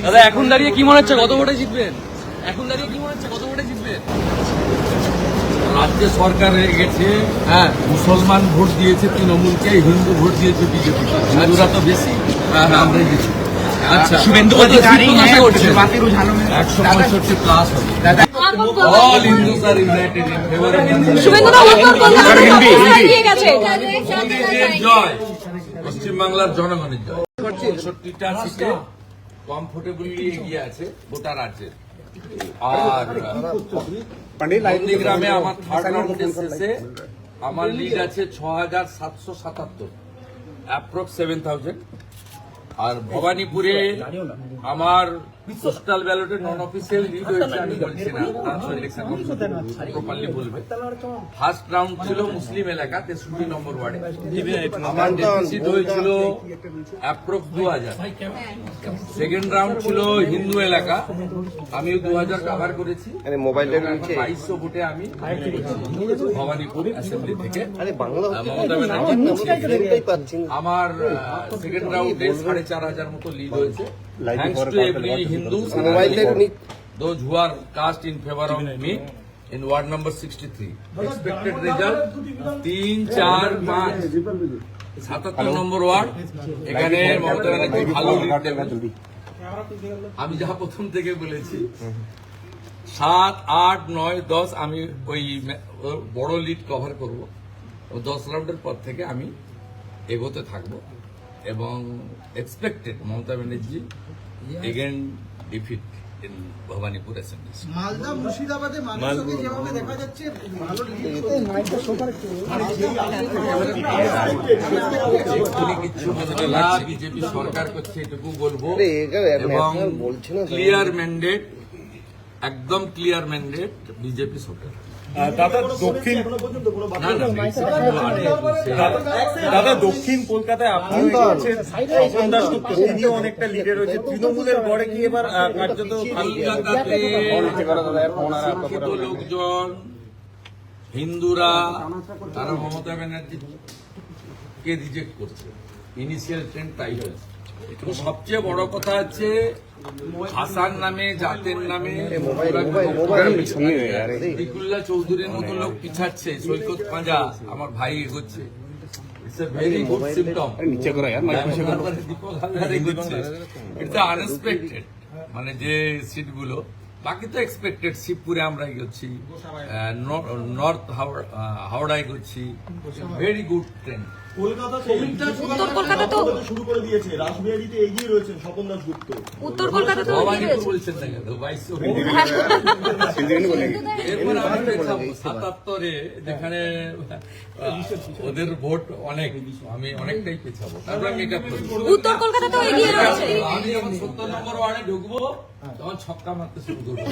দাদা এখন দাঁড়িয়ে কি মনে হচ্ছে কত ভোটে জিতবেন? এখন দাঁড়িয়ে কি মনে হচ্ছে কত ভোটে জিতবেন? রাজ্য সরকার হয়ে গেছে, মুসলমান ভোট দিয়েছে তৃণমূলকে, হিন্দু ভোট দিয়েছে বিজেপি। হিন্দুরা তো বেশি, আমরাই বেশি। আচ্ছা, শুভেন্দু অধিকারী 165 প্লাস হবে। All Hindus are united in favor of Hindu. মোদীজির জয়, পশ্চিমবাংলার জনগণের জয়। 65টা সিটে কমফোর্টেবলি এগিয়ে আছে গোটা রাজ্যের। আর নন্দীগ্রামে আমার থার্ড রাউন্ডের শেষে আমার লিড আছে 6777, অ্যাপ্রক্স 7000। আর ভবানীপুরে আমার পোস্টাল ব্যালটে নন অফিসিয়াল লিড হয়েছে, আমি বলছি না, প্রপারলি বলবে। ফার্স্ট রাউন্ড ছিল মুসলিম এলাকা 63 নম্বর ওয়ার্ডে, আমার ডেফিসিট হয়েছিল অ্যাপ্রক্স 2000। সেকেন্ড রাউন্ড ছিল হিন্দু এলাকা, আমিও 2000 কভার করেছি। 2200 ভোটে আমি ভবানীপুর অ্যাসেম্বলি থেকে মমতা ব্যানার্জি। আমার সেকেন্ড রাউন্ডে 4500 মতো লিড হয়েছে, thanks to every Hindus, those who are cast in favor of me in ward number 63. Expected result 3, 4, 5, 77 number word. এখানে মমতা ব্যানার্জি ভালো লিড দেবে। আমি যা প্রথম থেকে বলেছি 7, 8, 9, 10 আমি ওই বড় লিড কভার করব। 10 রাউন্ডের পর থেকে আমি এগোতে থাকবো এবং expected Mamata Banerjee again defeat in Bhabanipur assembly. Malda মুর্শিদাবাদে মানুষকে যেভাবে দেখা যাচ্ছে ভালো কিছু বিজেপি সরকার করছে এটুকু বলবো, এবং ক্লিয়ার ম্যান্ডেট, একদম ক্লিয়ার ম্যান্ডেট বিজেপি সরকার। দাদা দক্ষিণ কলকাতায় আপনার স্বপন দাশগুপ্ত, তিনিও অনেকটা লিডে রয়েছে তৃণমূলের গড়ে কি এবার কার্যত শিক্ষিত লোকজন, হিন্দুরা, তারা মমতা ব্যানার্জিকে রিজেক্ট করছে। ইনিশিয়াল ট্রেন্ড তাই হয়েছে। সবচেয়ে বড় কথা হচ্ছে ভাষার নামে, জাতের নামে বিকুল্লা চৌধুরীর মতো লোক পিছাচ্ছে, সৈকত পাঁজা আমার ভাই এগোচ্ছে। It's a very good symptom. Dipak Haldar এগোচ্ছে, ইটস আনএক্সপেক্টেড। মানে যে সিটগুলো, বাকি তো এক্সপেক্টেড। শিবপুরে আমরা এগোচ্ছি, নর্থ হাওড়া এগোচ্ছি, ভেরি গুড ট্রেন্ড। উত্তর কলকাতা তো শুরু করে দিয়েছে, রাসবিহারীতে এগিয়ে রয়েছেন স্বপন দাশগুপ্ত। উত্তর কলকাতা তো বলছেন না কেন 77-এ, যেখানে ওদের ভোট অনেক, আমি অনেকটাই পেছাবো, তারপর আমি এটা উত্তর কলকাতা তো এগিয়ে রয়েছে। আমি যখন 70 নম্বর ওয়ার্ডে ঢুকবো তখন ছক্কা মারতে শুরু করবো।